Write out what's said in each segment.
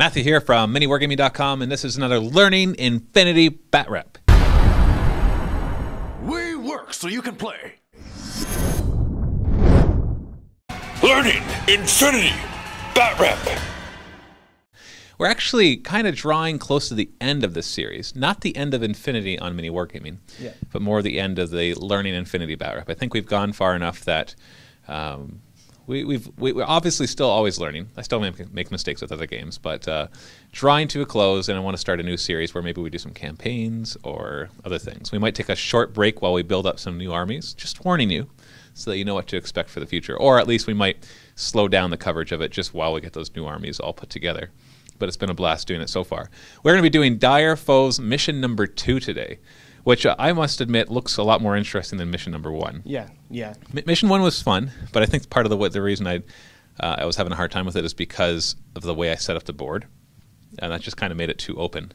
Matthew here from MiniWarGaming.com, and this is another Learning Infinity Bat Rep. We work so you can play. Learning Infinity Bat Rep. We're actually kind of drawing close to the end of this series. Not the end of Infinity on MiniWarGaming, but more the end of the Learning Infinity Bat Rep. I think we've gone far enough that we're obviously still always learning. I still make mistakes with other games, but drawing to a close, and I want to start a new series where maybe we do some campaigns or other things. We might take a short break while we build up some new armies, just warning you, so that you know what to expect for the future. Or at least we might slow down the coverage of it just while we get those new armies all put together. But it's been a blast doing it so far. We're going to be doing Dire Foes Mission number 2 today, which I must admit looks a lot more interesting than Mission number 1. Yeah. Mission 1 was fun, but I think part of the reason I was having a hard time with it is because of the way I set up the board, and that just kind of made it too open.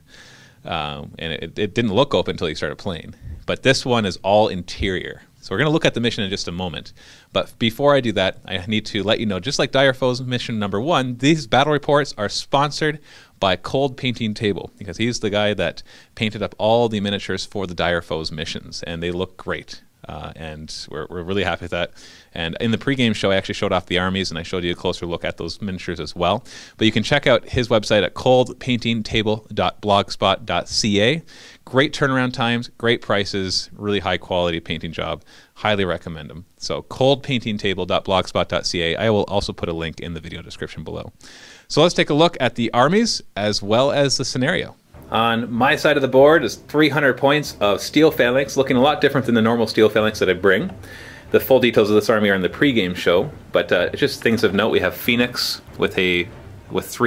And it didn't look open until you started playing. But this one is all interior. So we're going to look at the mission in just a moment. But before I do that, I need to let you know, just like Dire Foes Mission number 1, these battle reports are sponsored by Cold Painting Table, because he's the guy that painted up all the miniatures for the Dire Foes missions, and they look great. And we're really happy with that. And in the pregame show, I actually showed off the armies, and I showed you a closer look at those miniatures as well. But you can check out his website at coldpaintingtable.blogspot.ca. Great turnaround times, great prices, really high quality painting job. Highly recommend them. So coldpaintingtable.blogspot.ca. I will also put a link in the video description below. So let's take a look at the armies as well as the scenario. On my side of the board is 300 points of Steel Phalanx, looking a lot different than the normal Steel Phalanx that I bring. The full details of this army are in the pregame show, but it's just things of note. We have Phoenix with 3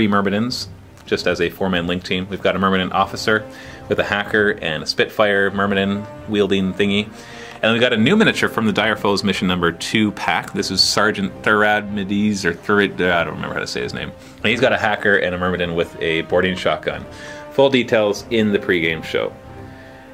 Myrmidons, just as a 4-man link team. We've got a Myrmidon officer with a hacker and a Spitfire Myrmidon wielding thingy. And we got a new miniature from the Dire Foes Mission number 2 pack. This is Sergeant Thuradmides, or Thurid, I don't remember how to say his name. And he's got a hacker and a Myrmidon with a boarding shotgun. Full details in the pregame show.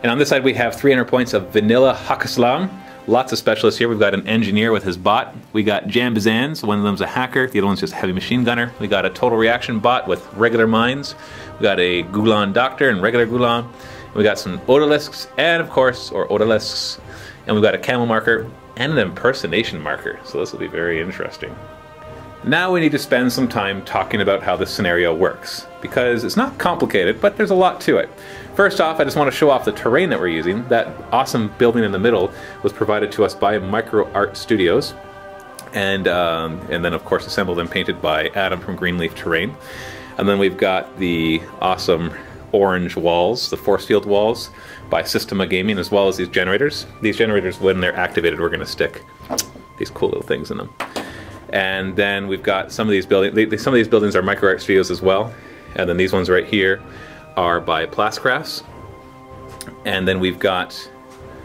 And on this side we have 300 points of Vanilla Haqqislam. Lots of specialists here. We've got an engineer with his bot. We got Jambazans, one of them's a hacker, the other one's just a heavy machine gunner. We got a total reaction bot with regular mines. We got a Gulan doctor and regular Gulan. We got some Odalisks, and of course, or Odalisks. And we've got a camel marker and an impersonation marker. So this will be very interesting. Now we need to spend some time talking about how this scenario works, because it's not complicated, but there's a lot to it. First off, I just want to show off the terrain that we're using. That awesome building in the middle was provided to us by Micro Art Studios, and then of course assembled and painted by Adam from Greenleaf Terrain. And then we've got the awesome orange walls, the force field walls, by Systema Gaming, as well as these generators. These generators, when they're activated, we're going to stick these cool little things in them. And then we've got some of these buildings. Some of these buildings are Micro Art Studios as well. And then these ones right here are by Plascrafts. And then we've got,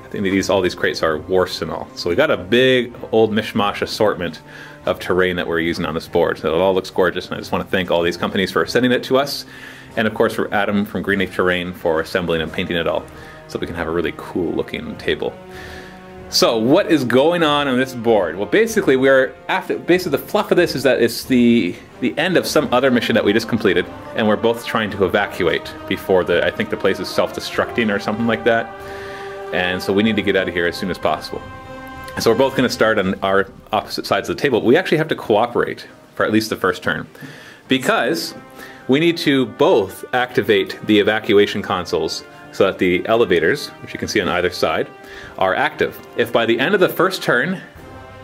I think all these crates are Warsts and all. So we got a big old mishmash assortment of terrain that we're using on this board. So it all looks gorgeous, and I just want to thank all these companies for sending it to us. And of course for Adam from Greenleaf Terrain for assembling and painting it all, so we can have a really cool looking table. So what is going on this board? Well, basically the fluff of this is that it's the end of some other mission that we just completed, and we're both trying to evacuate before I think the place is self-destructing or something like that. And so we need to get out of here as soon as possible. So we're both going to start on our opposite sides of the table. We actually have to cooperate for at least the first turn, because we need to both activate the evacuation consoles so that the elevators, which you can see on either side, are active. If by the end of the first turn,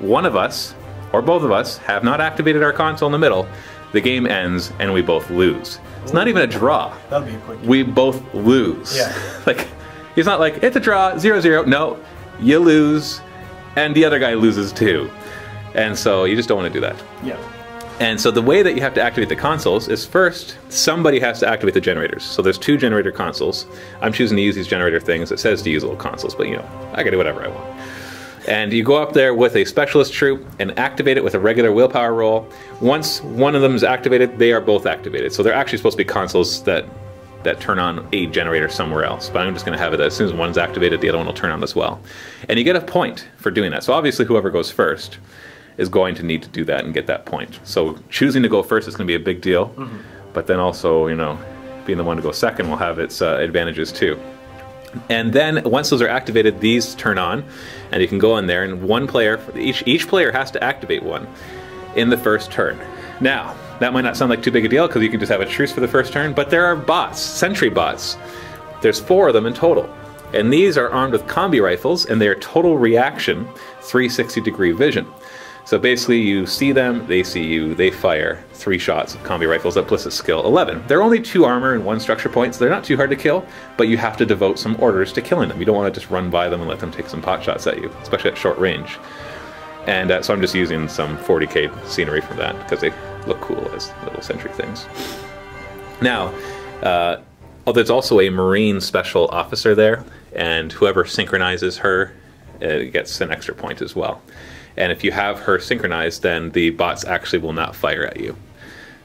one of us, or both of us, have not activated our console in the middle, the game ends and we both lose. It's not even a draw. That'll be a quick game. We both lose. Yeah. Like, it's not like, it's a draw, 0-0. No, you lose, and the other guy loses too. And so you just don't want to do that. Yeah. And so the way that you have to activate the consoles is, first, somebody has to activate the generators. So there's 2 generator consoles. I'm choosing to use these generator things. It says to use little consoles, but you know, I can do whatever I want. And you go up there with a specialist troop and activate it with a regular willpower roll. Once one of them is activated, they are both activated. So they're actually supposed to be consoles that turn on a generator somewhere else. But I'm just going to have it that as soon as one's activated, the other one will turn on as well. And you get a point for doing that. So obviously whoever goes first is going to need to do that and get that point. So choosing to go first is going to be a big deal. but then also, you know, being the one to go second will have its advantages too. And then once those are activated, these turn on, and you can go in there, and one player, each player has to activate one in the first turn. Now, that might not sound like too big a deal because you can just have a truce for the first turn, but there are bots, sentry bots. There's 4 of them in total. And these are armed with combi rifles, and they are total reaction, 360-degree vision. So basically you see them, they see you, they fire 3 shots of combi rifles at ballistic skill 11. They're only 2 armor and 1 structure point, so they're not too hard to kill, but you have to devote some orders to killing them. You don't want to just run by them and let them take some pot shots at you, especially at short range. And so I'm just using some 40k scenery from that because they look cool as little sentry things. Now, there's also a Marine Special Officer there, and whoever synchronizes her gets an extra point as well. And if you have her synchronized, then the bots actually will not fire at you.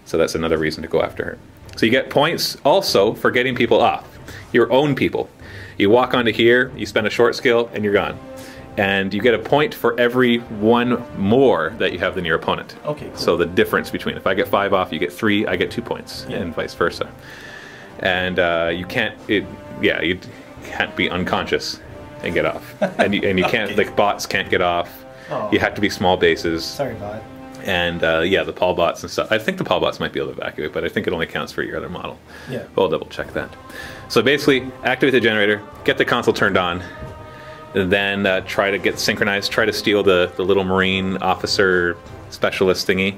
So that's another reason to go after her. So you get points also for getting people off, your own people. You walk onto here, you spend a short skill, and you're gone. And you get a point for every 1 more that you have than your opponent. Okay, cool. So the difference between, if I get 5 off, you get 3, I get 2 points, and vice versa. And you can't, you can't be unconscious and get off. And you can't, like bots can't get off. Oh. You have to be small bases. Sorry, bot. And yeah, the Paul bots and stuff. I think the Paul bots might be able to evacuate, but I think it only counts for your other model. Yeah. We'll double check that. So basically, activate the generator, get the console turned on, and then try to get synchronized, try to steal the little Marine officer specialist thingy,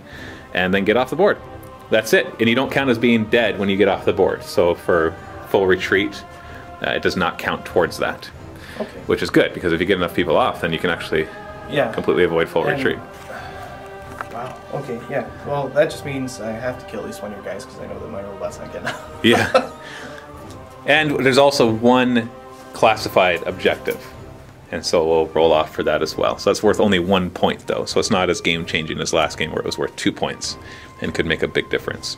and then get off the board. That's it. And you don't count as being dead when you get off the board. So for full retreat, it does not count towards that. Okay. Which is good, because if you get enough people off, then you can actually completely avoid full retreat. Wow. Okay, yeah. Well, that just means I have to kill at least one of your guys because I know that my robot's not getting out. Yeah. And there's also 1 classified objective. And so we'll roll off for that as well. So that's worth only 1 point though. So it's not as game-changing as last game where it was worth 2 points and could make a big difference.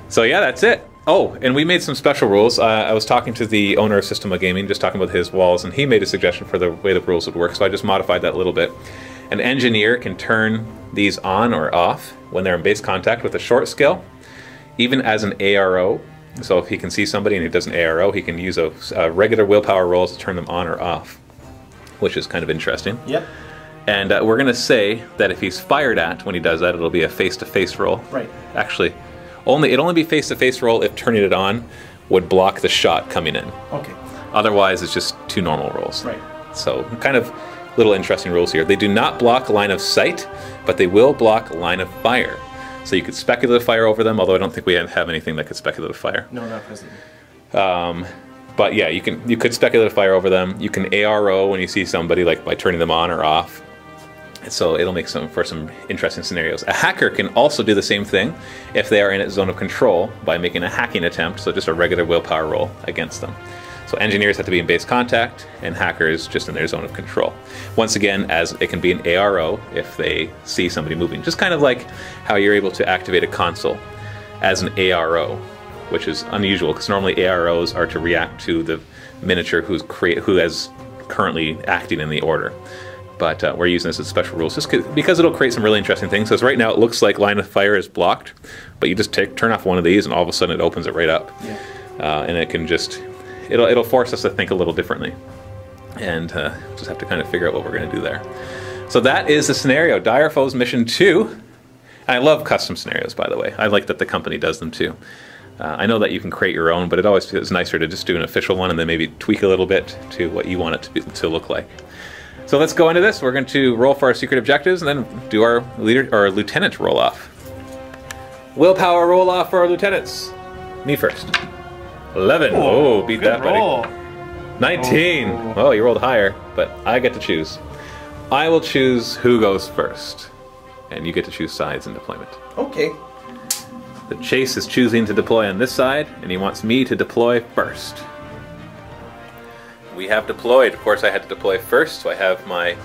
So yeah, that's it. Oh, and we made some special rules. I was talking to the owner of Systema Gaming, just talking about his walls, and he made a suggestion for the way the rules would work, so I just modified that a little bit. An engineer can turn these on or off when they're in base contact with a short skill, even as an ARO. So if he can see somebody and he does an ARO, he can use a regular willpower roll to turn them on or off, which is kind of interesting. Yep. And we're going to say that if he's fired at when he does that, it'll be a face-to-face roll. Right. Actually, it'd only be face-to-face roll if turning it on would block the shot coming in. Okay. Otherwise, it's just 2 normal rolls. Right. So kind of little interesting rules here. They do not block line of sight, but they will block line of fire. So you could speculative fire over them, although I don't think we have anything that could speculative fire. No, not presently. But yeah, you could speculative fire over them. You can ARO when you see somebody, like by turning them on or off. And so it'll make for some interesting scenarios. A hacker can also do the same thing if they are in its zone of control by making a hacking attempt, so just a regular willpower roll against them. So engineers have to be in base contact, and hackers just in their zone of control. Once again, as it can be an ARO if they see somebody moving. Just kind of like how you're able to activate a console as an ARO, which is unusual because normally AROs are to react to the miniature who is currently acting in the order. But we're using this as special rules just because it'll create some really interesting things. So right now it looks like line of fire is blocked, but you just turn off one of these and all of a sudden it opens it right up. Yeah. And it can just, it'll force us to think a little differently. And just have to kind of figure out what we're going to do there. So that is the scenario, Dire Foes Mission 2. I love custom scenarios, by the way. I like that the company does them too. I know that you can create your own, but it always feels nicer to just do an official one and then maybe tweak a little bit to what you want it to look like. So let's go into this. We're going to roll for our secret objectives and then do our lieutenant roll off. Willpower roll off for our lieutenants. Me first. 11. Oh, beat that, buddy. 19. Oh, you rolled higher, but I get to choose. I will choose who goes first, and you get to choose sides in deployment. Okay. The Chase is choosing to deploy on this side, and he wants me to deploy first. We have deployed. Of course, I had to deploy first, so I have my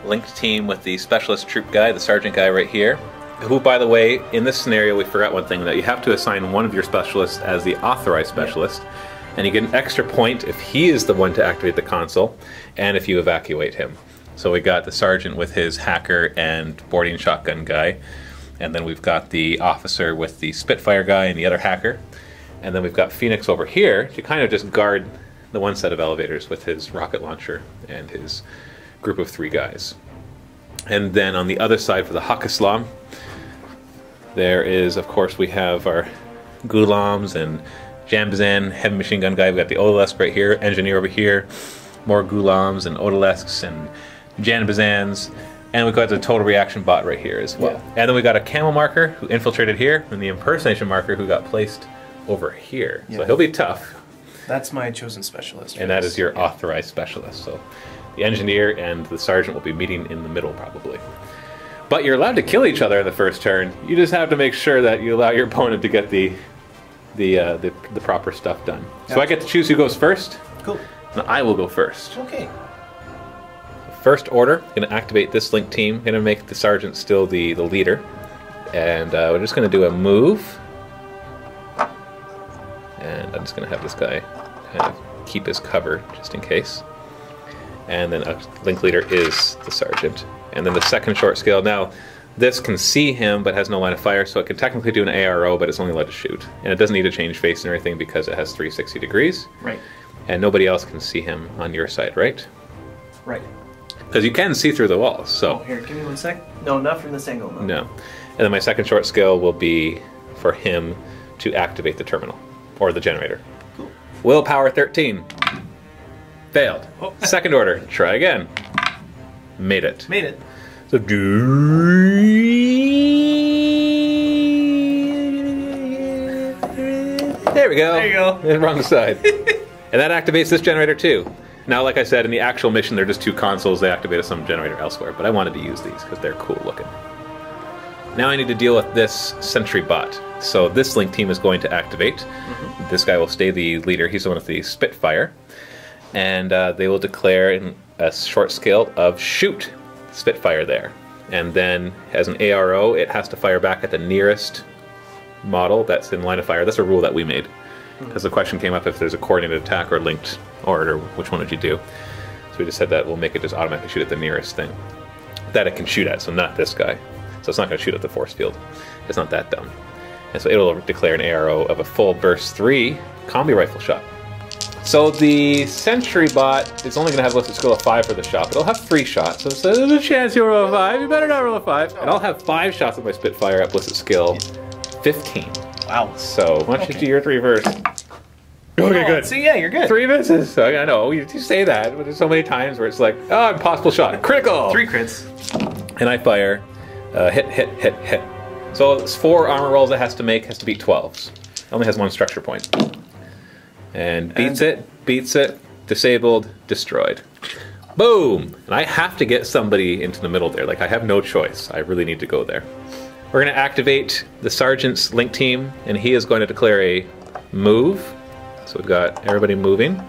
linked team with the specialist troop guy, the sergeant guy right here, who, by the way, in this scenario, we forgot one thing, that you have to assign one of your specialists as the authorized specialist, and you get an extra point if he is the one to activate the console, and if you evacuate him. So we got the sergeant with his hacker and boarding shotgun guy, And then we've got the officer with the Spitfire guy and the other hacker. And then we've got Phoenix over here to kind of just guard the one set of elevators with his rocket launcher and his group of 3 guys. And then on the other side for the Haqqislam, there is, of course, we have our Ghulams and Jambazan, heavy machine gun guy. We've got the Odalisque right here, engineer over here, more Ghulams and Odalisques and Jambazans. And we've got the total reaction bot right here as well. Yeah. And then we got a camo marker who infiltrated here, and the impersonation marker who got placed over here. Yeah. So he'll be tough. That's my chosen specialist. And that is your authorized specialist. So the engineer and the sergeant will be meeting in the middle probably. But you're allowed to kill each other in the first turn. You just have to make sure that you allow your opponent to get the proper stuff done. Gotcha. So I get to choose who goes first. Cool. And I will go first. Okay. First order, I'm going to activate this link team. I'm going to make the sergeant still the leader. And we're just going to do a move. And I'm just going to have this guy kind of keep his cover just in case. And then a link leader is the sergeant. And then the second short scale. Now, this can see him but has no line of fire, so it can technically do an ARO, but it's only allowed to shoot. And it doesn't need to change face and everything because it has 360 degrees. Right. And nobody else can see him on your side, right? Right. Because you can see through the walls, so... Oh, here, give me 1 sec. No, not from this angle, no. No. And then my second short scale will be for him to activate the terminal, or the generator. Cool. Willpower 13. Failed. Oh. Second order, try again. Made it. Made it. So there we go. There you go. Wrong side. And that activates this generator too. Now, like I said, in the actual mission, they're just 2 consoles. They activated some generator elsewhere, but I wanted to use these because they're cool looking. Now I need to deal with this sentry bot. So this link team is going to activate. Mm-hmm. This guy will stay the leader. He's the one with the Spitfire. And they will declare a short scale of shoot Spitfire there. And then as an ARO, it has to fire back at the nearest model that's in line of fire. That's a rule that we made. Because the question came up if there's a coordinated attack or linked order, which one would you do? So we just said that we'll make it just automatically shoot at the nearest thing that it can shoot at, so not this guy. So it's not going to shoot at the force field. It's not that dumb. And so it'll declare an ARO of a full burst 3 combi rifle shot. So the sentry bot is only going to have a listed skill of 5 for the shot, but it'll have 3 shots. So there's a chance you'll roll a 5. You better not roll a 5. And I'll have 5 shots with my Spitfire at ballistic skill 15. Wow. So why don't you do your 3 first? Okay, good. See, yeah, you're good. 3 misses. So I know you say that, but there's so many times where it's like, oh, impossible shot, critical. 3 crits. And I fire, hit, hit, hit, hit. So it's 4 armor rolls it has to make, has to beat 12s. It only has 1 structure point. And beats it, disabled, destroyed. Boom! And I have to get somebody into the middle there. Like, I have no choice. I really need to go there. We're going to activate the sergeant's link team, and he is going to declare a move. So we've got everybody moving.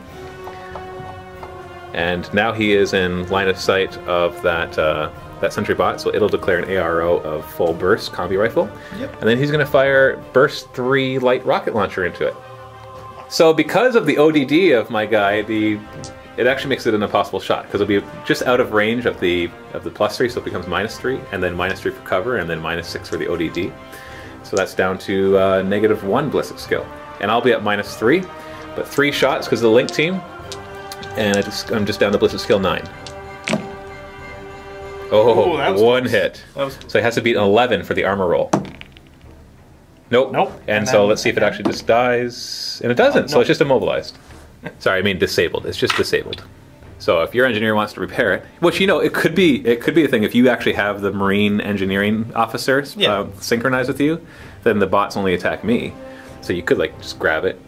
And now he is in line of sight of that sentry bot, so it'll declare an ARO of full burst combi rifle. Yep. And then he's going to fire burst 3 light rocket launcher into it. So because of the ODD of my guy, it actually makes it an impossible shot because it'll be just out of range of the +3, so it becomes -3, and then -3 for cover, and then -6 for the ODD. So that's down to -1 ballistic skill, and I'll be at -3, but 3 shots because of the link team, and I'm just down to ballistic skill 9. Oh, that was 1 close. Hit. So he has to beat an 11 for the armor roll. Nope. Nope. And so let's see if it actually just dies. And it doesn't, so it's just immobilized. Sorry, I mean disabled. It's just disabled. So if your engineer wants to repair it, which, you know, it could be a thing if you actually have the Marine engineering officers synchronized with you, then the bots only attack me. So you could like just grab it,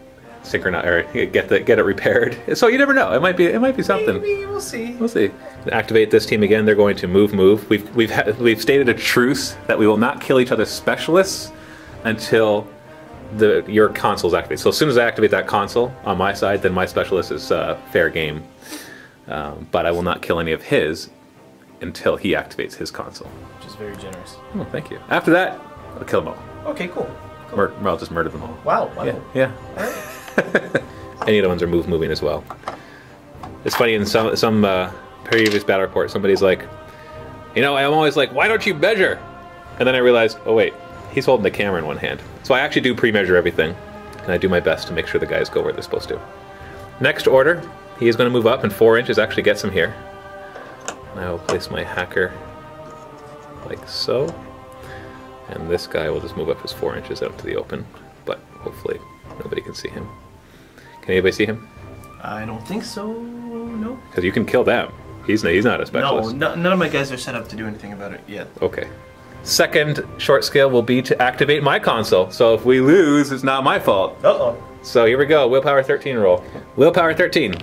synchronize, or get it repaired. So you never know. It might be something. Maybe we'll see. We'll see. Activate this team again. They're going to move. We've stated a truce that we will not kill each other's specialists until your console's activated. So as soon as I activate that console on my side, then my specialist is fair game. But I will not kill any of his until he activates his console. Which is very generous. Oh, thank you. After that, I'll kill them all. Okay, cool. I'll just murder them all. Wow. Yeah. Any of the ones are moving as well. It's funny, in some previous battle report, somebody's like, you know, I'm always like, why don't you measure? And then I realized, oh wait, he's holding the camera in one hand. So I actually do pre-measure everything, and I do my best to make sure the guys go where they're supposed to. Next order, he is going to move up, and 4 inches actually gets him here. And I will place my hacker like so. And this guy will just move up his 4 inches out to the open, but hopefully nobody can see him. Can anybody see him? I don't think so, no. Because you can kill them. He's not a specialist. No, none of my guys are set up to do anything about it yet. Okay. Second short skill will be to activate my console. So if we lose, it's not my fault. Uh-oh. So here we go, Willpower 13 roll. Willpower 13.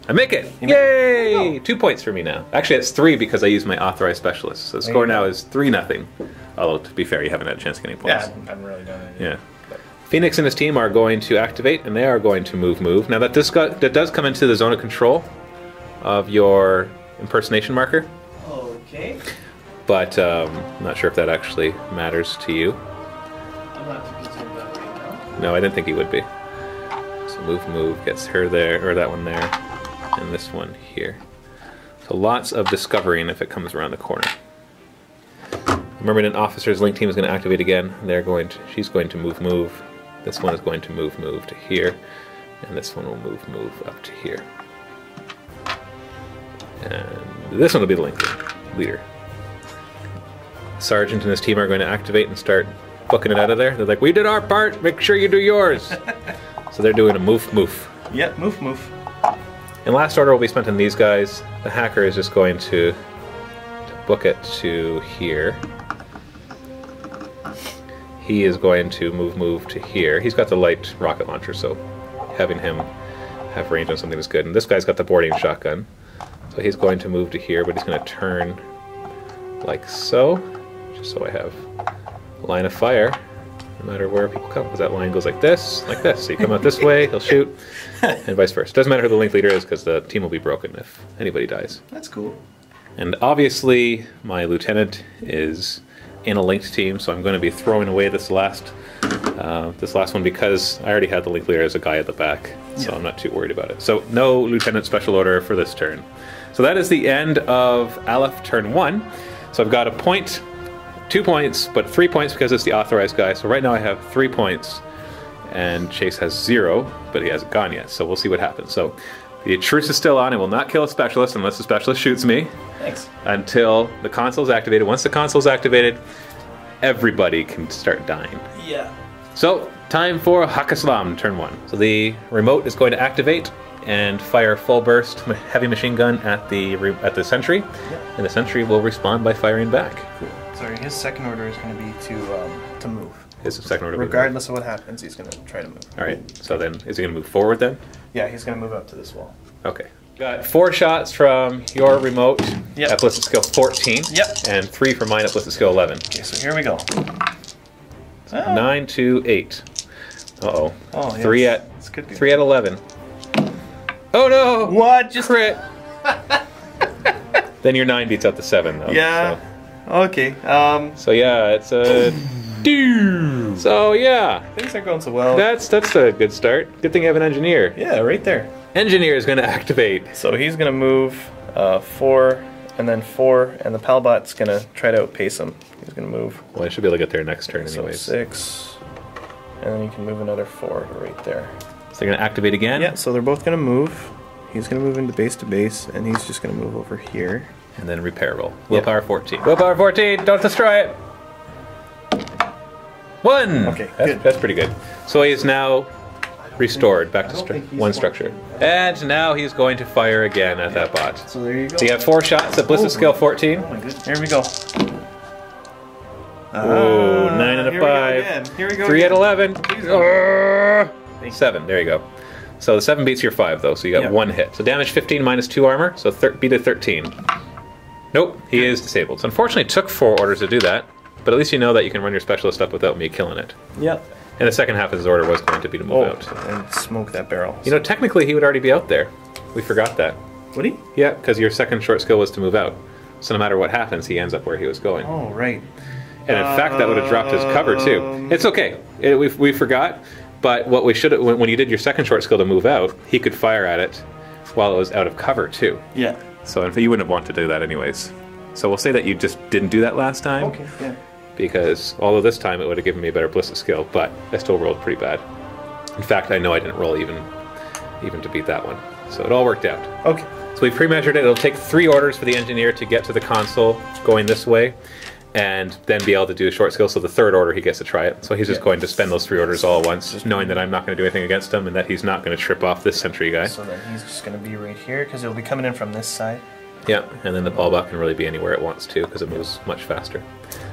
I make it! Yay! 2 points for me now. Actually, it's 3 because I used my authorized specialist. So the score now is 3-0. Although, to be fair, you haven't had a chance to get any points. Yeah, I haven't really done it yet. Yeah. Phoenix and his team are going to activate, and they are going to move. Now that does come into the zone of control of your impersonation marker. Okay. But I'm not sure if that actually matters to you. I'm not too concerned about it right now. No, I didn't think he would be. So move gets her there, or that one there, and this one here. So lots of discovering if it comes around the corner. Remember, an officer's link team is going to activate again. She's going to move. This one is going to move to here, and this one will move up to here. And this one will be the link leader. Sergeant and his team are going to activate and start booking it out of there. They're like, we did our part, make sure you do yours. So they're doing a move. Yep, move. And last order will be spent on these guys. The hacker is just going to book it to here. He is going to move to here. He's got the light rocket launcher, so having him have range on something is good. And this guy's got the boarding shotgun. So he's going to move to here, but he's going to turn like so, just so I have a line of fire, no matter where people come, because that line goes like this. So you come out this way, he'll shoot, and vice versa. Doesn't matter who the link leader is, because the team will be broken if anybody dies. That's cool. And obviously, my lieutenant is in a linked team, so I'm going to be throwing away this last one because I already had the link leader as a guy at the back, so I'm not too worried about it. So no lieutenant special order for this turn. So that is the end of Aleph turn 1. So I've got a point, 2 points, but 3 points because it's the authorized guy. So right now I have 3 points, and Chase has 0, but he hasn't gone yet. So we'll see what happens. So the truce is still on. I will not kill a specialist unless the specialist shoots me. Thanks. Until the console is activated. Once the console is activated, everybody can start dying. Yeah. So time for Haqqislam turn 1. So the remote is going to activate and fire full burst heavy machine gun at the sentry, and the sentry will respond by firing back. Cool. Sorry, his second order is going to be to move. His second order. Regardless of what happens, he's going to try to move. All right. So then, is he going to move forward then? Yeah, he's going to move up to this wall. Okay. Got 4 shots from your remote at ballistic skill 14. Yep. And 3 from mine at ballistic skill 11. Okay, so here we go. So 9 to 8. Uh-oh. Oh, yeah. 3 at 11. Oh no! What? Just crit. Then your 9 beats out the 7 though. Yeah. So. Okay. So yeah, it's a. So yeah. Things aren't going so well. That's a good start. Good thing you have an engineer. Yeah, right there. Engineer is going to activate. So he's going to move 4 and then 4, and the Palbot's going to try to outpace him. He's going to move. Well, I should be able to get there next turn anyways. So 6, and then you can move another 4 right there. So they're going to activate again? Yeah, so they're both going to move. He's going to move into base to base, and he's just going to move over here. And then repair roll. Willpower 14. Willpower 14, don't destroy it! 1! Okay, that's pretty good. So he is now restored back to 1 structure. And now he's going to fire again at that bot. So there you go. So you have 4 shots at ballistic skill 14. Oh my goodness. Here we go. Oh, 9 and a 5. Here we go. 3 at 11. 7, there you go. So the 7 beats your 5 though, so you got 1 hit. So damage 15 minus 2 armor, so beat a 13. Nope, he is disabled. So unfortunately it took 4 orders to do that, but at least you know that you can run your specialist up without me killing it. Yep. And the second half of his order was going to be to move out. And smoke that barrel. You know, technically he would already be out there. We forgot that. Would he? Yeah, because your second short skill was to move out. So no matter what happens, he ends up where he was going. Oh, right. And in fact, that would have dropped his cover too. It's okay. We forgot. But what we should, when you did your second short skill to move out, he could fire at it while it was out of cover too. Yeah. So you wouldn't want to do that anyways. So we'll say that you just didn't do that last time. Okay, yeah. Because although this time it would have given me a better ballistic skill, but I still rolled pretty bad. In fact, I know I didn't roll even to beat that one. So it all worked out. Okay. So we pre-measured it. It'll take 3 orders for the engineer to get to the console going this way, and then be able to do a short skill. So the 3rd order he gets to try it. So he's just going to spend those 3 orders all at once, just knowing that I'm not going to do anything against him and that he's not going to trip off this sentry guy. So then he's just going to be right here because it'll be coming in from this side. Yeah, and then the ballbuck can really be anywhere it wants to because it moves much faster.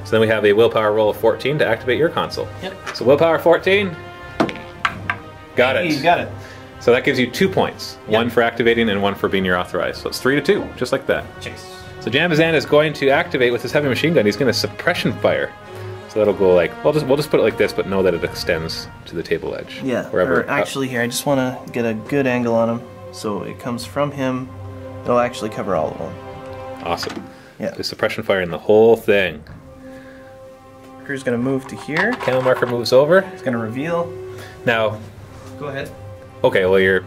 So then we have a willpower roll of 14 to activate your console. Yep. So willpower 14. Got it. You got it. So that gives you 2 points. Yep. 1 for activating and 1 for being your authorized. So it's 3 to 2, just like that. Chase. So Jambazan is going to activate with his heavy machine gun. He's going to suppression fire. So that'll go like, we'll just put it like this, but know that it extends to the table edge. Yeah, wherever. or actually here, I just want to get a good angle on him. So it comes from him. It'll actually cover all of them. Awesome. Yeah. The suppression fire in the whole thing. Marker's going to move to here. Camo marker moves over. It's going to reveal. Now, Go ahead. okay, well you're...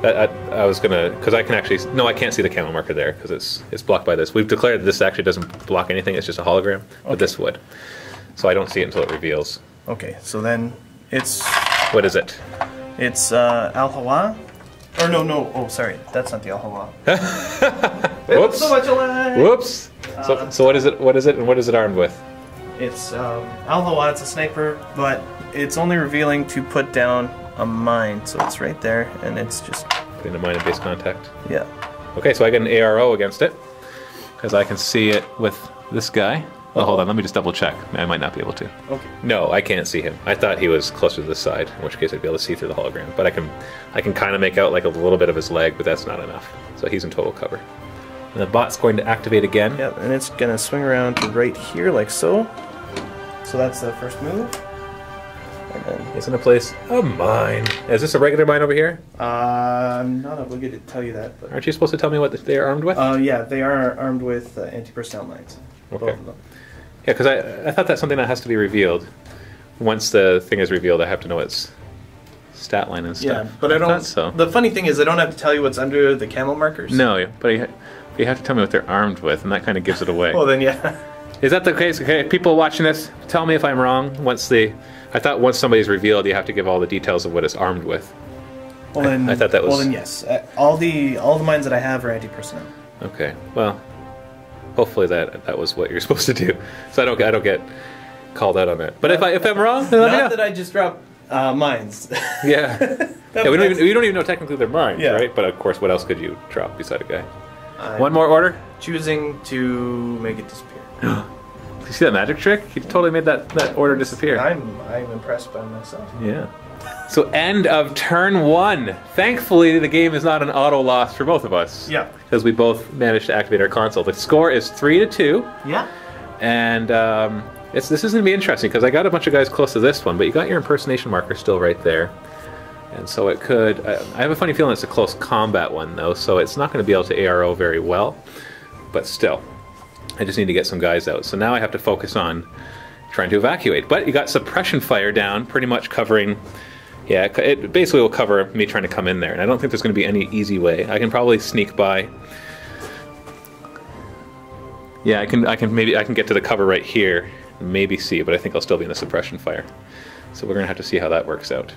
I was gonna, because I can actually, no, I can't see the camo marker there because it's blocked by this. We've declared that this actually doesn't block anything, it's just a hologram, but this would. So I don't see it until it reveals. Okay, so it's... What is it? It's Al-Hawa. Or no, oh sorry, that's not the Al-Hawa. Whoops. So much alike. Whoops. So what is it, and what is it armed with? It's Al-Hawa, it's a sniper, but it's only revealing to put down a mine, so it's right there, and it's just... Putting a mine in base contact. Yeah. Okay, so I get an ARO against it, because I can see it with this guy. Oh, hold on, let me just double check. I might not be able to. Okay. No, I can't see him. I thought he was closer to this side, in which case I'd be able to see through the hologram. But I can kind of make out like a little bit of his leg, but that's not enough. So he's in total cover. And the bot's going to activate again. Yep, and it's going to swing around to right here, like so. So that's the first move. And then... It's going to place a mine. Is this a regular mine over here? I'm not obligated to tell you that, but... Aren't you supposed to tell me what they are armed with? Yeah, they are armed with anti-personnel mines. Okay. Both of them. Yeah, because I thought that's something that has to be revealed. Once the thing is revealed, I have to know its stat line and stuff. Yeah, but I don't... thought so. The funny thing is I don't have to tell you what's under the camo markers. No, but you have to tell me what they're armed with, and that kind of gives it away. Well, then, yeah. Is that the case? Okay, people watching this, tell me if I'm wrong. I thought once somebody's revealed, you have to give all the details of what it's armed with. Well, then, I thought that was... Well, then, yes. All the mines that I have are anti-personnel. Okay, well, hopefully that was what you're supposed to do, so I don't get called out on that. But if I'm wrong, then let me know. Not that I just dropped mines. Yeah. Yeah, we don't even know technically they're mines, Yeah. right? But of course, what else could you drop beside a guy? One more order. Choosing to make it disappear. You see that magic trick? He totally made that order disappear. I'm impressed by myself. Yeah. So end of turn 1. Thankfully, the game is not an auto loss for both of us. Yeah. Because we both managed to activate our console. The score is 3-2. Yeah. And this is going to be interesting because I got a bunch of guys close to this one, but you got your impersonation marker still right there. And so it could... I have a funny feeling it's a close combat one, though, so it's not going to be able to ARO very well. But still, I just need to get some guys out. So now I have to focus on trying to evacuate. But you got suppression fire down, pretty much covering... Yeah, it basically will cover me trying to come in there. And I don't think there's going to be any easy way. I can probably sneak by... Yeah, I can get to the cover right here and maybe see, but I think I'll still be in the suppression fire. So we're going to have to see how that works out.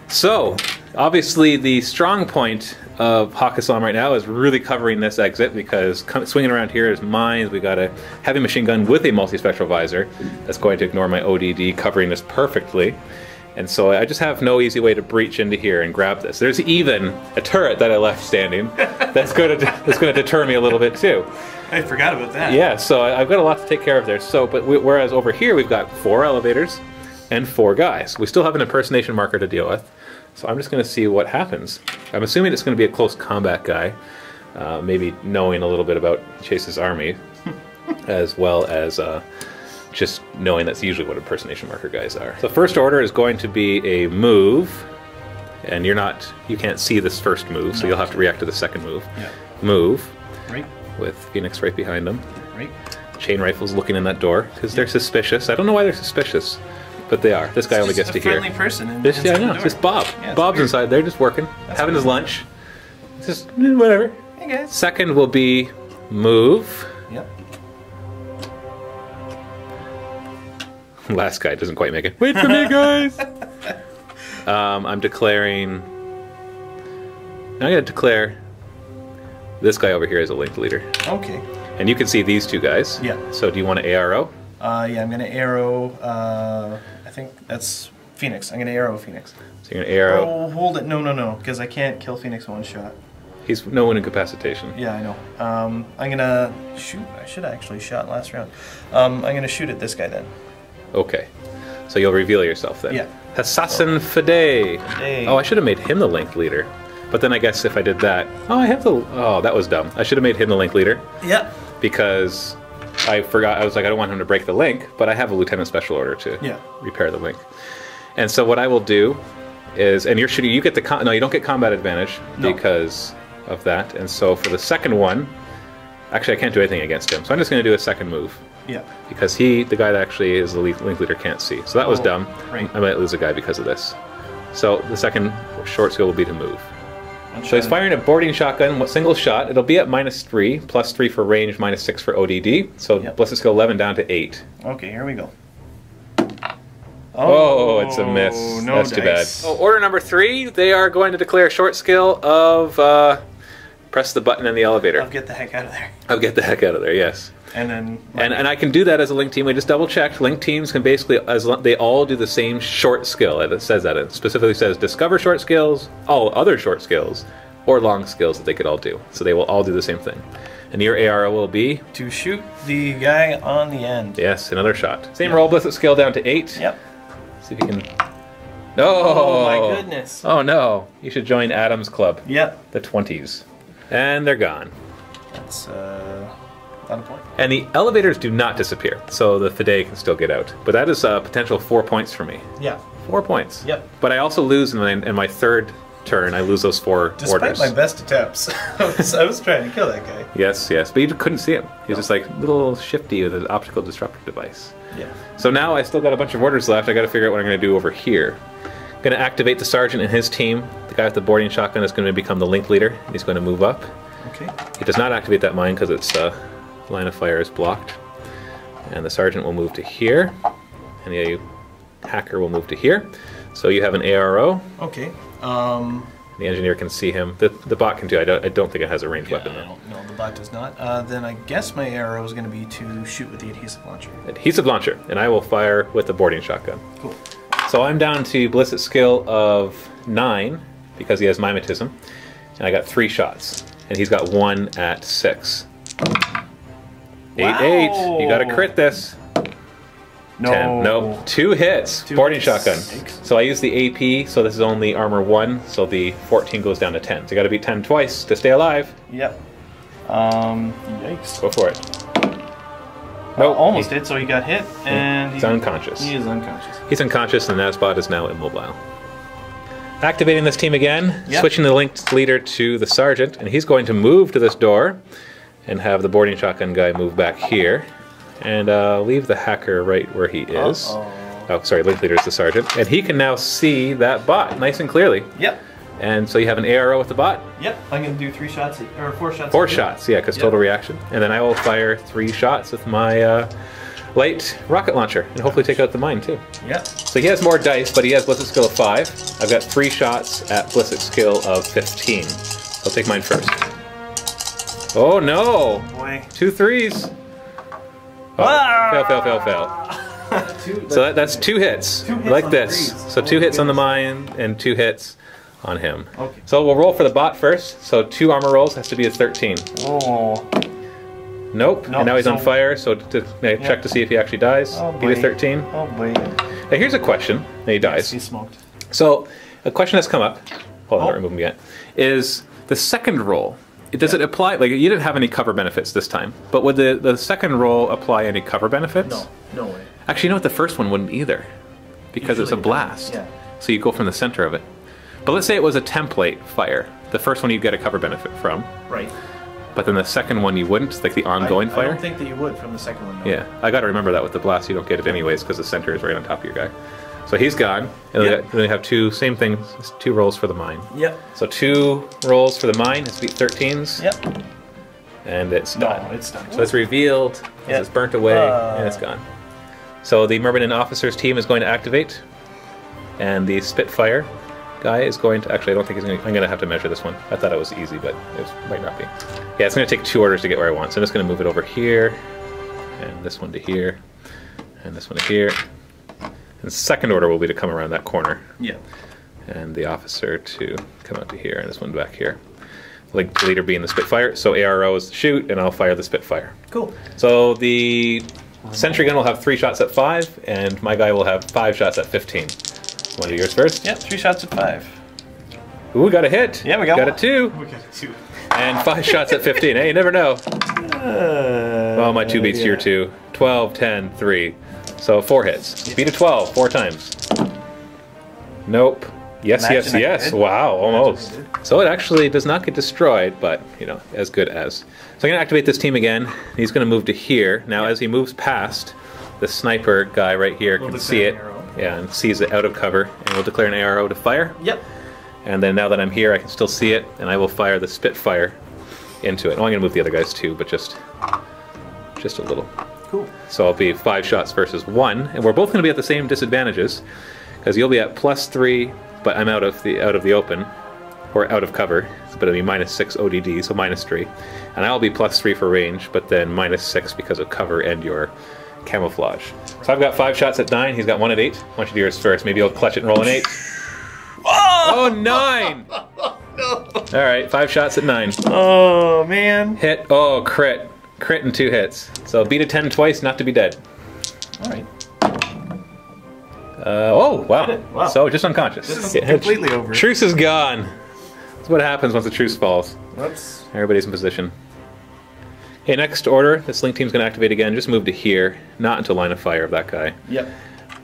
So, obviously the strong point of Haqqislam right now is really covering this exit because swinging around here is mines. We got a heavy machine gun with a multispectral visor that's going to ignore my ODD, covering this perfectly. And so I just have no easy way to breach into here and grab this. There's even a turret that I left standing that's going to deter me a little bit too. I forgot about that. Yeah, so I've got a lot to take care of there. So, whereas over here we've got 4 elevators and 4 guys. We still have an impersonation marker to deal with. So I'm just going to see what happens. I'm assuming it's going to be a close combat guy, maybe knowing a little bit about Chase's army, as well as just knowing that's usually what impersonation marker guys are. So first order is going to be a move, and you can't see this first move, so you'll have to react to the second move. Yeah. Move. Right. With Phoenix right behind them. Right. Chain rifles looking in that door because they're suspicious. I don't know why they're suspicious, but they are. This guy only gets to hear. Friendly person. Yeah, I know. It's just Bob. Yeah, Bob's inside there, just working, having his lunch. Just whatever. Hey guys. Second will be move. Yep. Last guy doesn't quite make it. Wait for me, guys! I'm declaring... I'm going to declare this guy over here as a linked leader. Okay. And you can see these two guys. Yeah. So do you want to ARO? Yeah, I'm going to arrow... I think that's Phoenix. I'm going to arrow Phoenix. So you're going to ARO... Oh, hold it. No, because I can't kill Phoenix in one shot. He's no one incapacitation. Yeah, I know. I'm going to shoot... I should have actually shot last round. I'm going to shoot at this guy then. Okay. So you'll reveal yourself then. Yeah. Assassin Fide. Oh, I should have made him the linked leader. But then I guess if I did that... Oh, I have the... Oh, that was dumb. I should have made him the link leader. Yeah. Because I forgot... I was like, I don't want him to break the link, but I have a Lieutenant Special Order to repair the link. And so what I will do is... And you're shooting... You get the... No, you don't get combat advantage because of that. And so for the second one... Actually, I can't do anything against him. So I'm just going to do a second move. Yeah. Because he, the guy that actually is the link leader, can't see. So that was dumb. Right. I might lose a guy because of this. So the second short skill will be to move. So he's firing a boarding shotgun, single shot. It'll be at -3, +3 for range, -6 for ODD. So ballistic skill 11 down to 8. Okay, here we go. Oh, it's a miss. No That's too bad. So order number 3, they are going to declare a short skill of press the button in the elevator. I'll get the heck out of there. I'll get the heck out of there, yes. And then... And I can do that as a link team. We just double checked. Link teams can basically, they all do the same short skill. It says that. It specifically says discover short skills, all other short skills, or long skills that they could all do. So they will all do the same thing. And your ARO will be? To shoot the guy on the end. Yes, another shot. Same roll, ballistic skill down to 8. Yep. See if you can... Oh my goodness. Oh no. You should join Adam's club. Yep. The 20s. And they're gone. That's not a point. And the elevators do not disappear, so the Fide can still get out. But that is a potential 4 points for me. Yeah. 4 points. Yep. But I also lose in my third turn. I lose those 4 orders. Despite my best attempts, I was trying to kill that guy. Yes, yes. But you couldn't see him. He was just like a little shifty with an optical disruptor device. Yeah. So now I still got a bunch of orders left. I got to figure out what I'm going to do over here. I'm going to activate the sergeant and his team. The guy with the boarding shotgun is going to become the link leader. He's going to move up. Okay. He does not activate that mine because its line of fire is blocked. And the sergeant will move to here. And the hacker will move to here. So you have an ARO. Okay. The engineer can see him. The bot can too. I don't think it has a ranged weapon though. No, the bot does not. Then I guess my arrow is going to be to shoot with the adhesive launcher. Adhesive launcher. And I will fire with the boarding shotgun. Cool. So I'm down to ballistic skill of 9 because he has mimetism. And I got 3 shots. And he's got 1 at 6. 8-8. You gotta crit this. No. 10. No. 2 hits. Boarding shotgun. So I use the AP, so this is only armor 1, so the 14 goes down to 10. So you gotta beat 10 twice to stay alive. Yep. Yikes. Go for it. Nope. Almost did, so he got hit, and he's unconscious. He is unconscious. He's unconscious, and Nasbot is now immobile. Activating this team again, switching the linked leader to the sergeant, and he's going to move to this door and have the boarding shotgun guy move back here. And leave the hacker right where he is. Oh, sorry, link leader is the sergeant. And he can now see that bot nice and clearly. Yep. And so you have an ARO with the bot? Yep, I'm going to do 3 shots, or 4 shots. 4 shots, yeah, because total reaction. And then I will fire 3 shots with my light rocket launcher, and hopefully take out the mine too. Yep. So he has more dice, but he has ballistic skill of 5. I've got 3 shots at ballistic skill of 15. I'll take mine first. Oh no! Oh boy. 2 3s. Oh, fail. So that's 2 hits. Like this. So 2 hits on the mine and 2 hits on him. Okay. So we'll roll for the bot first. So 2 armor rolls has to be a 13. Oh. Nope. And now he's on fire, so check to see if he actually dies. Be a 13. Oh boy. Now here's a question. Now he dies. He's smoked. So a question that's come up, hold on, don't remove him yet, is the second roll. Does it apply, like you didn't have any cover benefits this time, but would the second roll apply any cover benefits? No, no way. Actually, you know what, the first one wouldn't either, because it's a blast. Yeah. So you go from the center of it. But let's say it was a template fire. The first one you'd get a cover benefit from. Right. But then the second one you wouldn't, like the ongoing fire? I don't think that you would from the second one. No. Yeah, I gotta remember that with the blast, you don't get it anyways, because the center is right on top of your guy. So he's gone, and then we have 2, same thing, 2 rolls for the mine. Yep. So 2 rolls for the mine, it's beat 13s. Yep. And it's done. No, it's done. So it's revealed, it's burnt away, and it's gone. So the Mermaid Officers team is going to activate, and the Spitfire guy is going to... Actually, I don't think he's going to... I'm going to have to measure this one. I thought it was easy, but it might not be. Yeah, it's going to take 2 orders to get where I want. So I'm just going to move it over here, and this one to here, and this one to here. And the second order will be to come around that corner. Yeah. And the officer to come out to here, and this one back here. The leader being the Spitfire. So ARO is the shoot, and I'll fire the Spitfire. Cool. So the sentry gun will have 3 shots at 5, and my guy will have 5 shots at 15. Want to do yours first? Yep, 3 shots at 5. Ooh, we got a hit. Yeah, we got a 2. We got a 2. And 5 shots at 15. Hey, you never know. Well, my 2 beats your 2. 12, 10, 3. So 4 hits. Beat a 12 4 times. Nope. Yes, yes, yes. Wow, almost. So it actually does not get destroyed, but, you know, as good as. So I'm going to activate this team again. He's going to move to here. Now, as he moves past, the sniper guy right here can see it. Yeah, and sees it out of cover, and we'll declare an ARO to fire. Yep. And then now that I'm here, I can still see it, and I will fire the Spitfire into it. Oh, I'm going to move the other guys too, but just a little. Cool. So I'll be 5 shots versus 1, and we're both going to be at the same disadvantages, because you'll be at +3, but I'm out of the open, or out of cover. But it'll be -6 ODD, so -3, and I'll be +3 for range, but then -6 because of cover and your camouflage. So I've got 5 shots at 9. He's got 1 at 8. Why don't you do yours first? Maybe you'll clutch it and roll an 8. Oh, 9! No. All right, 5 shots at 9. Oh, man. Hit. Oh, crit. Crit and 2 hits. So beat a 10 twice, not to be dead. All right. Oh, wow. Wow. So just unconscious. This is completely over. Truce is gone. That's what happens once the truce falls. Whoops. Everybody's in position. Okay, next order. This link team's going to activate again. Just move to here. Not into line of fire of that guy. Yep.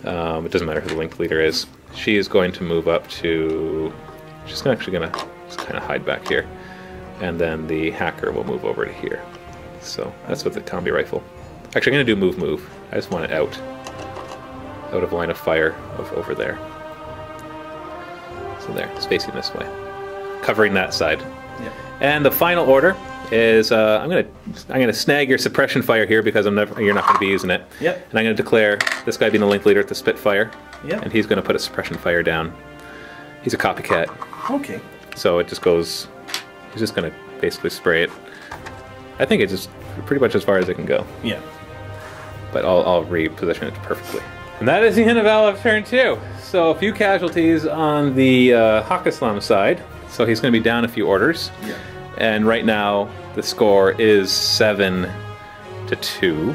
It doesn't matter who the link leader is. She is going to move up to... She's actually going to just kind of hide back here. And then the hacker will move over to here. So that's with the combi rifle. Actually, I'm going to do move, move. I just want it out. Out of line of fire of over there. So there, it's facing this way. Covering that side. Yep. And the final order is I'm gonna snag your suppression fire here because you're not going to be using it. Yep. And I'm going to declare this guy being the link leader at the Spitfire. Yep. And he's going to put a suppression fire down. He's a copycat. Okay. So it just goes. He's just going to basically spray it. I think it's just pretty much as far as it can go. Yeah. But I'll reposition it perfectly. And that is the end of Alev's turn 2. So a few casualties on the Haqqislam side. So he's going to be down a few orders. Yeah. And right now the score is 7-2.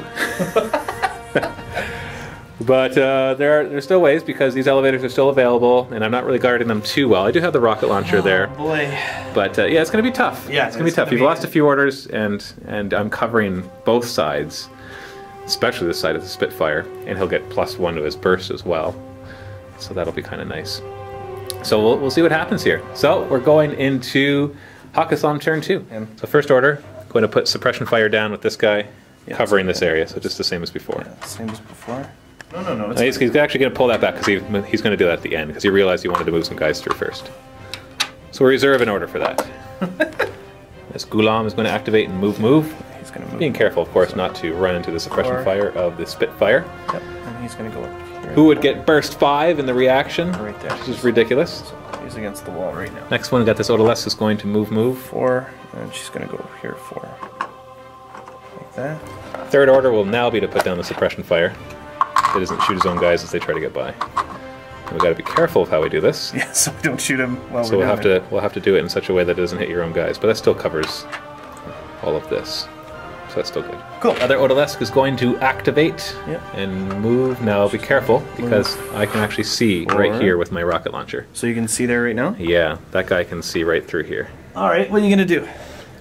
But there's still ways because these elevators are still available, and I'm not really guarding them too well. I do have the rocket launcher there. Oh boy. But yeah, it's going to be tough. Yeah, it's going to be tough. You've lost a few orders, and I'm covering both sides, especially the side of the Spitfire, and he'll get +1 to his burst as well. So that'll be kind of nice. So we'll see what happens here. So we're going into Haqqislam turn 2. So first order, going to put suppression fire down with this guy, covering this area. So just the same as before. Yeah, same as before. No. He's actually going to pull that back because he's going to do that at the end because he realized he wanted to move some guys through first. So we reserve an order for that. This Ghulam is going to activate and move. He's going to move. Being careful, of course, not to run into the suppression fire of the Spitfire. Yep, and he's going to go up here. Who would get burst 5 in the reaction? Right there. Which is ridiculous. So he's against the wall right now. Next one, we got this Odaless is going to move. 4, and she's going to go here 4. Like that. Third order will now be to put down the suppression fire. He doesn't shoot his own guys as they try to get by. And we've got to be careful of how we do this. Yeah, so we don't shoot him while so we're doing it. we'll have to do it in such a way that it doesn't hit your own guys, but that still covers all of this. So that's still good. Cool. Other Odalesque is going to activate and move. Now be careful because I can actually see right here with my rocket launcher. So you can see there right now? Yeah, that guy can see right through here. Alright, what are you going to do?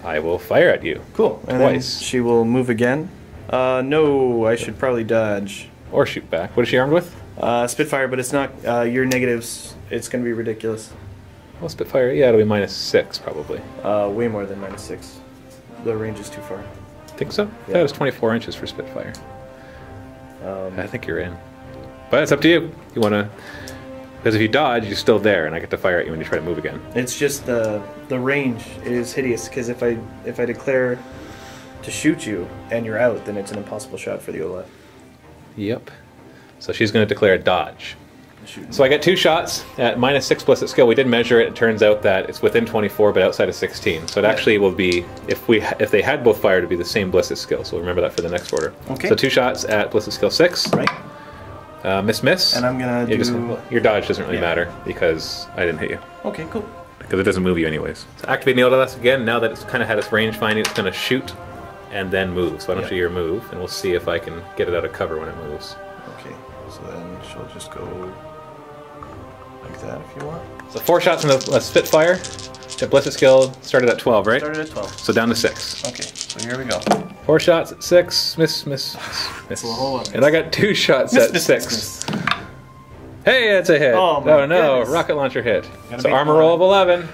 I will fire at you. Cool. And twice. Then she will move again. No, I should probably dodge. Or shoot back. What is she armed with? Spitfire, but it's not your negatives. It's going to be ridiculous. Well, Spitfire, yeah, it'll be -6 probably. Way more than -6. The range is too far. Think so? Yeah. That was 24 inches for Spitfire. I think you're in. But it's up to you. You want to... Because if you dodge, you're still there, and I get to fire at you when you try to move again. It's just the range is hideous, because if I declare to shoot you and you're out, then it's an impossible shot for the Ola. Yep. So she's going to declare a dodge. So I get 2 shots at -6 ballistic skill. We did measure it. It turns out that it's within 24, but outside of 16. So it actually will be, if they had both fired, it'd be the same ballistic skill. So remember that for the next order. Okay. So 2 shots at ballistic skill 6. Right. Miss. And I'm gonna do... your dodge doesn't really matter because I didn't hit you. Okay, cool. Because it doesn't move you anyways. So activate Needleless again. Now that it's kind of had its range finding, it's going to shoot and then move. So why don't you your move, and we'll see if I can get it out of cover when it moves. Okay. So then she'll just go like that if you want. So 4 shots in the Spitfire. The ballistic skill started at 12, right? Started at 12. So down to 6. Okay, so here we go. 4 shots at 6. Miss. That's a whole lot. And I got 2 shots at 6. Hey, that's a hit. Oh, my no. goodness. Rocket launcher hit. Gotta So beat armor roll of 11.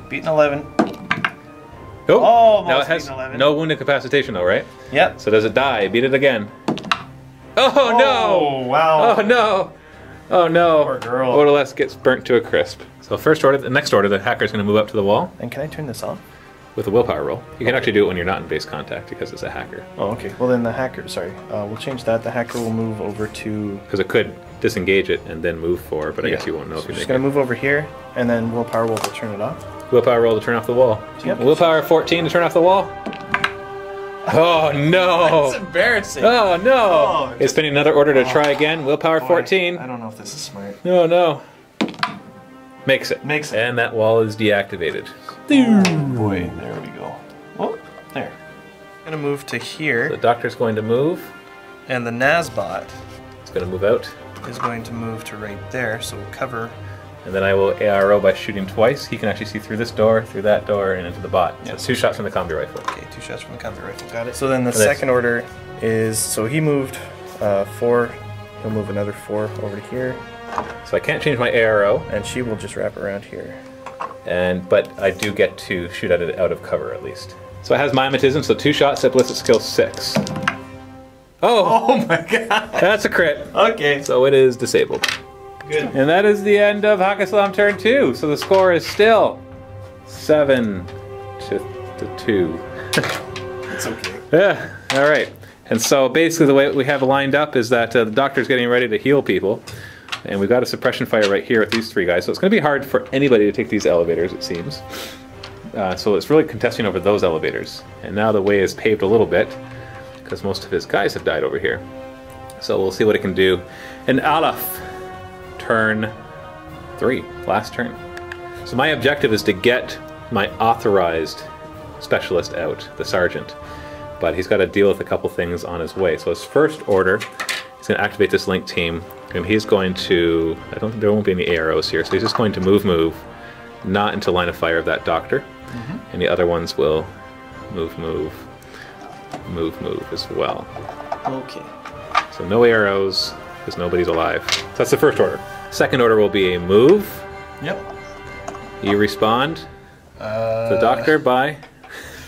Beating 11. Oh, Almost now it has beaten 11. no wound incapacitation though, right? Yep. So does it die? Beat it again. Oh, no! Wow. Oh no! Oh no! Poor girl. Odaless gets burnt to a crisp. So the next order, the hacker's going to move up to the wall And can I turn this off? with a willpower roll. You can actually do it when you're not in base contact because it's a hacker. Oh, okay. Well, then the hacker, sorry. We'll change that. The hacker will move over to... Because it could disengage it and then move forward, but I guess you won't know if you Just make going to it. move over here, and then willpower will turn it off. Willpower roll to turn off the wall. Yep. Willpower 14 to turn off the wall. Oh no! That's embarrassing. Oh no! Oh, It's been another order to try again. Willpower 14. I don't know if this is smart. No. Makes it. Makes it. And that wall is deactivated. Oh, boy, there we go. Oh, there. I'm going to move to here, The doctor's going to move. and the Nazbot It's going to move out. is going to move to right there, so we'll cover... And then I will ARO by shooting twice. He can actually see through this door, through that door, and into the bot. So Yes. 2 shots from the combi rifle. Okay, 2 shots from the combat rifle. Got it. So then the that's- second order is... So he moved 4. He'll move another 4 over to here, So I can't change my ARO, and she will just wrap around here. but I do get to shoot at it out of cover at least. So it has mimetism, so 2 shots at ballistic skill 6. Oh, my god! that's a crit. Okay. So it is disabled. Good. And that is the end of Haqqislam turn 2. So the score is still 7 to 2. It's okay. Yeah, all right. And so basically the way we have it lined up is that the doctor's getting ready to heal people. And we've got a suppression fire right here with these 3 guys. So it's going to be hard for anybody to take these elevators, it seems. So it's really contesting over those elevators. And now the way is paved a little bit because most of his guys have died over here. So we'll see what it can do. And Aleph, turn 3, last turn. So my objective is to get my authorized specialist out, the sergeant. But he's got to deal with a couple things on his way. So his first order, he's going to activate this link team, and he's going to, I don't think there won't be any AROs here, so he's just going to move, not into line of fire of that doctor. And the other ones will move as well. Okay. So no arrows, because nobody's alive. So that's the first order. Second order will be a move. Yep. You respond the doctor by...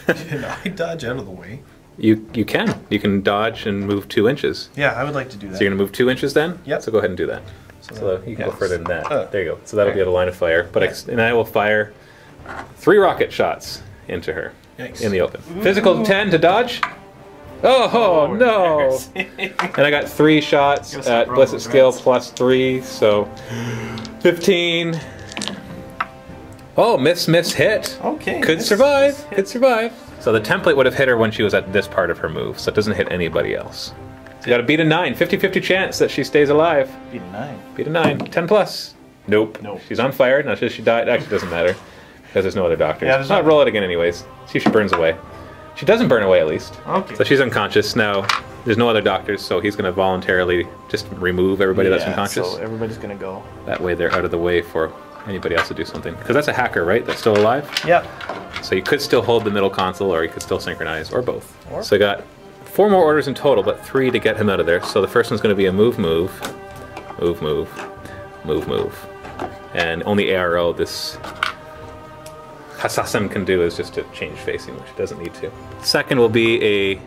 Can I dodge out of the way? You can. You can dodge and move 2 inches. Yeah, I would like to do that. So you're going to move 2 inches then? Yep. So go ahead and do that. So you can go yes. further than that. Oh. There you go. So that'll be at a line of fire. But and I will fire 3 rocket shots into her Yikes. in the open. Physical 10 to dodge. Oh, no! And I got 3 shots Give us that at roll, ballistic skill congrats. plus 3, so 15. Oh, miss, hit. Okay. Could this survive. is- Could survive. So the template would have hit her when she was at this part of her move, so it doesn't hit anybody else. So you gotta beat a 9. 50-50 chance that she stays alive. Beat a 9. Beat a 9. 10 plus. Nope. Nope. She's on fire. Not just she died. Actually, it doesn't matter. Because there's no other doctors. Yeah, there's I'll no- roll it again anyways. See if she burns away. She doesn't burn away at least. Okay. So she's unconscious. Now, there's no other doctors, so he's gonna voluntarily just remove everybody that's unconscious. So everybody's gonna go. That way they're out of the way for anybody else to do something. Because that's a hacker, right? That's still alive? Yep. So you could still hold the middle console, or you could still synchronize, or both. So I got 4 more orders in total, but 3 to get him out of there. So the first one's going to be a move. And only ARO this Haqqislam can do is just to change facing, which it doesn't need to. Second will be a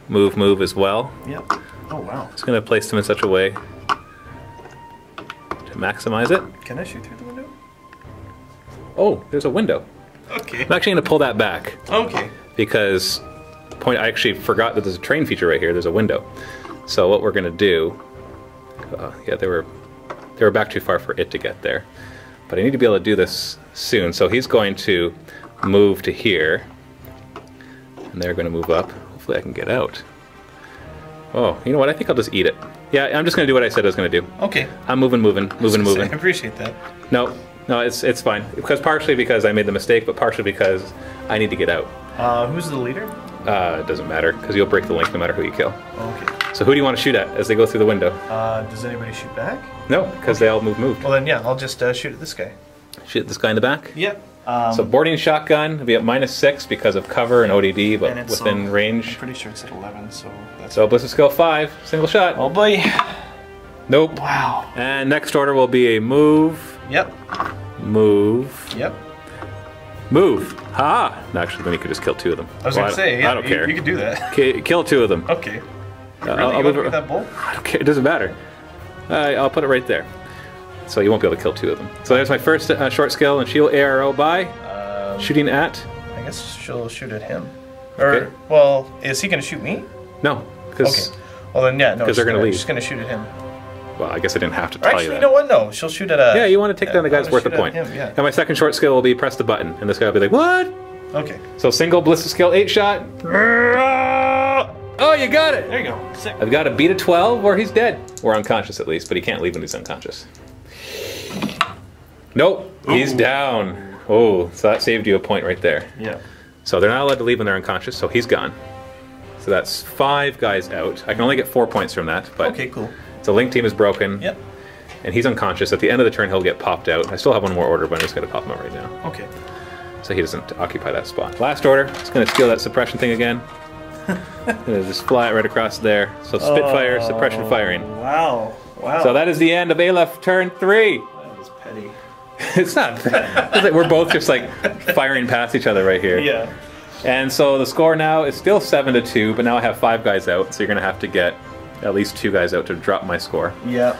move as well. Yep. Oh wow. It's going to place them in such a way to maximize it. Can I shoot through the window? Oh, there's a window. Okay. I'm actually going to pull that back. Okay. Because I actually forgot that there's a train feature right here. There's a window. So what we're going to do Yeah, they were back too far for it to get there. But I need to be able to do this soon. So he's going to move to here. And they're going to move up. Hopefully I can get out. Oh, you know what? I think I'll just eat it. Yeah, I'm just going to do what I said I was going to do. Okay. I'm moving. I appreciate that. No, it's fine. Partially because I made the mistake, but partially because I need to get out. Who's the leader? It doesn't matter, because you'll break the link no matter who you kill. Okay. So who do you want to shoot at as they go through the window? Does anybody shoot back? No, because they all moved. Well then, yeah, I'll just shoot at this guy. Shoot this guy in the back? Yep. So boarding shotgun will be at -6 because of cover and ODD, but and within range. I'm pretty sure it's at 11, so that's... So ballistic skill 5, single shot. Oh boy. Nope. Wow. And next order will be a move. Yep. Move. Yep. Move. Ha! No, actually, then you could just kill 2 of them. I was going to say, yeah, I don't care. You could do that. Kill 2 of them. Okay. Really? I'll you move want to get that bull? I don't care. It doesn't matter. I'll put it right there. So you won't be able to kill 2 of them. So there's my first short skill, and she'll ARO by shooting at. I guess she'll shoot at him. Or, Okay. well, is he going to shoot me? No, because Okay. Well then, yeah, no. 'cause they're gonna leave. She's going to shoot at him. well, I guess I didn't have to tell Actually, you that. you know what? No, she'll shoot at a... Yeah, you want to take down the guy's I'm worth a gonna shoot point. at him, yeah. And my second short skill will be press the button, and this guy will be like, what? Okay. So single ballistic skill 8 shot. Oh, you got it! There you go. Sick. I've got to beat a 12 or he's dead. Or unconscious at least, but he can't leave when he's unconscious. Nope, he's down. Oh, so that saved you a point right there. Yeah. So they're not allowed to leave when they're unconscious, so he's gone. So that's 5 guys out. I can only get 4 points from that, but Okay, cool. the link team is broken. Yep. And he's unconscious. At the end of the turn, he'll get popped out. I still have one more order, but I'm just going to pop him out right now. Okay. So he doesn't occupy that spot. Last order, just going to steal that suppression thing again. Gonna just fly it right across there. So Spitfire, suppression firing. Wow. Wow. So that is the end of Aleph turn 3. That was petty. It's not. It's like we're both just like firing past each other right here. Yeah. And so the score now is still 7-2, but now I have 5 guys out, so you're gonna have to get at least 2 guys out to drop my score. Yeah.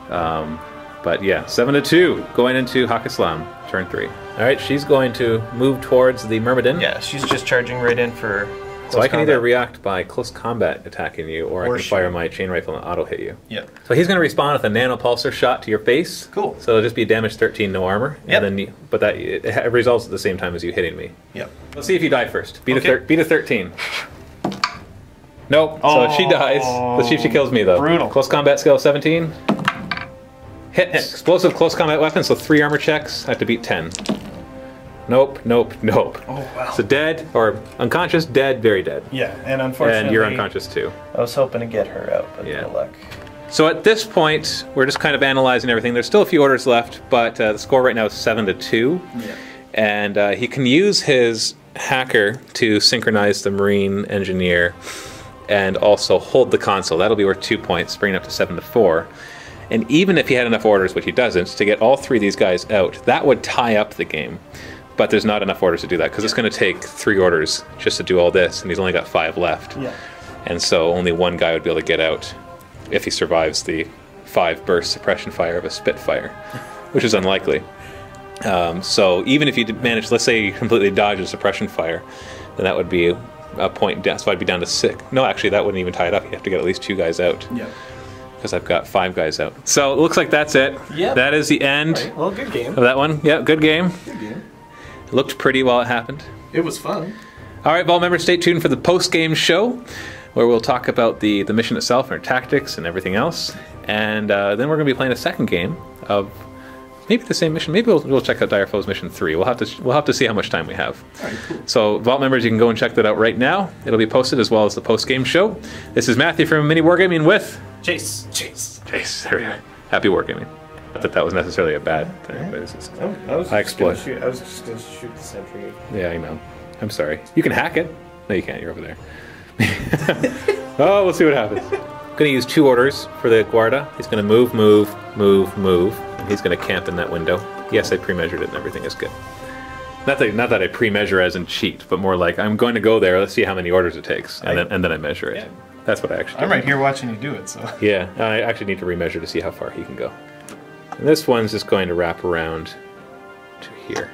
But yeah, 7-2 going into Haqqislam turn 3. All right, she's going to move towards the Myrmidon. Yeah, she's just charging right in for. So I can combat. either react by close combat attacking you, or I can fire my chain rifle and auto hit you. Yep. So he's going to respond with a nanopulsar shot to your face. Cool. So it'll just be damage 13, no armor. Yep. And then, but that it results at the same time as you hitting me. Yep. Let's see if you die first. Beat Okay. beat a 13. Nope. So she dies. Let's see if she kills me though. Brutal. Close combat skill 17. Hits. Explosive close combat weapon. So 3 armor checks. I have to beat 10. Nope. Nope. Nope. Oh wow. So dead or unconscious. Dead. Very dead. Yeah, and unfortunately. And you're unconscious too. I was hoping to get her out, but Yeah. no luck. So at this point, we're just kind of analyzing everything. There's still a few orders left, but the score right now is 7-2. Yeah. And he can use his hacker to synchronize the Marine Engineer and also hold the console. That'll be worth 2 points, bringing it up to 7-4. And even if he had enough orders, which he doesn't, to get all 3 of these guys out, that would tie up the game. But there's not enough orders to do that, because it's going to take 3 orders just to do all this, and he's only got 5 left. Yeah. And so only 1 guy would be able to get out if he survives the 5 burst suppression fire of a Spitfire, which is unlikely. So even if you did manage, let's say you completely dodge a suppression fire, then that would be a point down. So I'd be down to 6. No, actually, that wouldn't even tie it up. You have to get at least 2 guys out. Yeah. Because I've got 5 guys out. So it looks like that's it. Yep. That is the end Right. Well, good game. of that one. Yeah, good game. Good game. It looked pretty while it happened. It was fun. All right, Vault members, stay tuned for the post-game show, where we'll talk about the mission itself and our tactics and everything else. And then we're going to be playing a second game of maybe the same mission. Maybe we'll check out Dire Foes Mission 3. We'll have to see how much time we have. All right, cool. So Vault members, you can go and check that out right now. It'll be posted as well as the post-game show. This is Matthew from MiniWarGaming with Chase. Chase. There we are. Happy Wargaming. Not that that was necessarily a bad thing, but it's just, I exploit. I was just going to shoot the sentry. Yeah, I know. I'm sorry. You can hack it. No, you can't. You're over there. Oh, we'll see what happens. I'm going to use 2 orders for the Guarda. He's going to move, and he's going to camp in that window. Yes, I pre-measured it and everything is good. Not that I pre-measure as in cheat, but more like I'm going to go there, let's see how many orders it takes, and then I measure it. Yeah. That's what I actually do. I'm right here watching you do it, so. Yeah, I actually need to remeasure to see how far he can go. And this one's just going to wrap around to here.